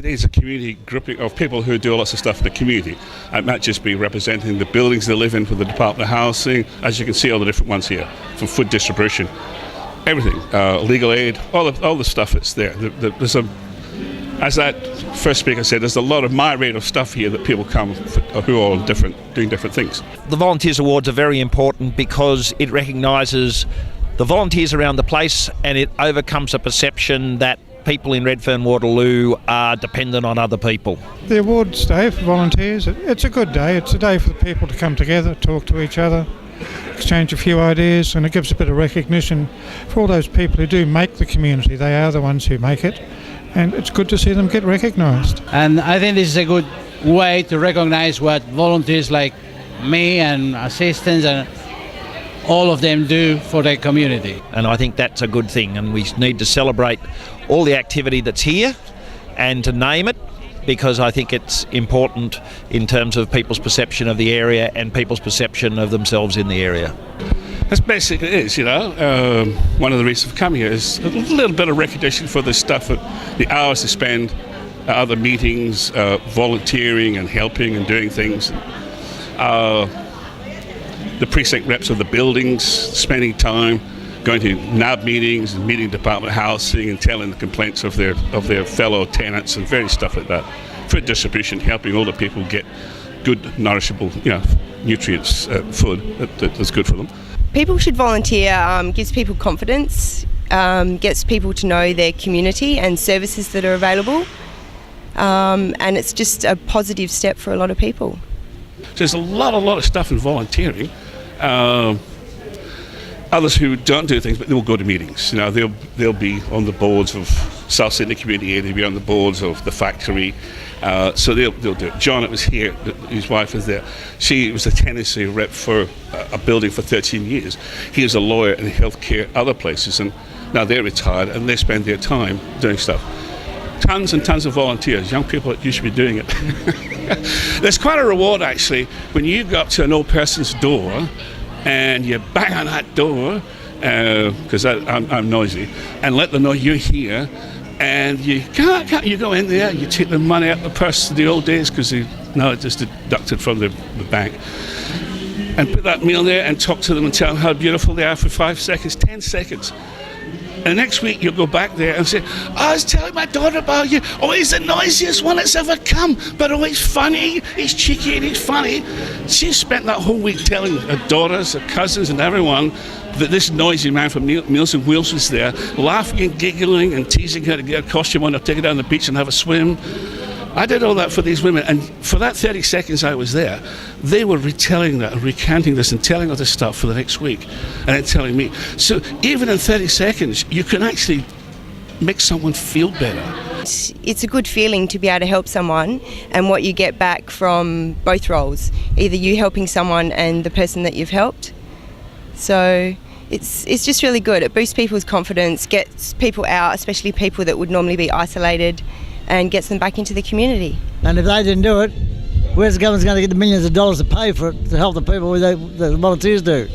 day is a community grouping of people who do lots of stuff in the community. It might just be representing the buildings they live in for the Department of Housing, as you can see all the different ones here, from food distribution, everything, legal aid, all the stuff that's there. There's as that first speaker said, there's a lot of myriad of stuff here that people come who are all doing different things. The Volunteers Awards are very important because it recognises the volunteers around the place, and it overcomes a perception that people in Redfern, Waterloo are dependent on other people. The awards day for volunteers, it's a good day. It's a day for the people to come together, talk to each other, exchange a few ideas, and it gives a bit of recognition for all those people who do make the community. They are the ones who make it, and it's good to see them get recognised. And I think this is a good way to recognise what volunteers like me and assistants and all of them do for their community. And I think that's a good thing, and we need to celebrate all the activity that's here and to name it, because I think it's important in terms of people's perception of the area and people's perception of themselves in the area. That's basically it is, one of the reasons for coming here is a little bit of recognition for the stuff, the hours they spend at other meetings, volunteering and helping and doing things. The precinct reps of the buildings, spending time going to NAB meetings and meeting Department of Housing and telling the complaints of their fellow tenants and various stuff like that. Food distribution, helping older people get good, nourishable, nutrients, food that's good for them. People should volunteer. Gives people confidence, gets people to know their community and services that are available, and it's just a positive step for a lot of people. There's a lot of stuff in volunteering. Others who don't do things, but they'll go to meetings. They'll be on the boards of South Sydney Community Aid, they'll be on the boards of the factory. So they'll do it. John was here, his wife was there. She was a tenancy rep for a building for 13 years. He was a lawyer in healthcare, other places, and now they're retired and they spend their time doing stuff. Tons and tons of volunteers, young people that used to be doing it. There's quite a reward actually when you go up to an old person's door and you bang on that door, because I'm noisy, and let them know you're here, and you go in there, you take the money out of the purse of the old days, because now it's just deducted from the bank, and put that meal there and talk to them and tell them how beautiful they are for 5 seconds, 10 seconds. And next week you'll go back there and say, I was telling my daughter about you. Oh, he's the noisiest one that's ever come, but oh, he's funny, he's cheeky and he's funny. She spent that whole week telling her daughters, her cousins and everyone that this noisy man from Meals and Wheels was there, laughing and giggling and teasing her to get a costume on or take her down the beach and have a swim. I did all that for these women, and for that 30 seconds I was there, they were retelling that and recanting this and telling other stuff for the next week and then telling me. So even in 30 seconds, you can actually make someone feel better. It's a good feeling to be able to help someone, and what you get back from both roles, either you helping someone and the person that you've helped. So it's just really good. It boosts people's confidence, gets people out, especially people that would normally be isolated, and gets them back into the community. And if they didn't do it, where's the government going to get the millions of dollars to pay for it to help the people the volunteers do?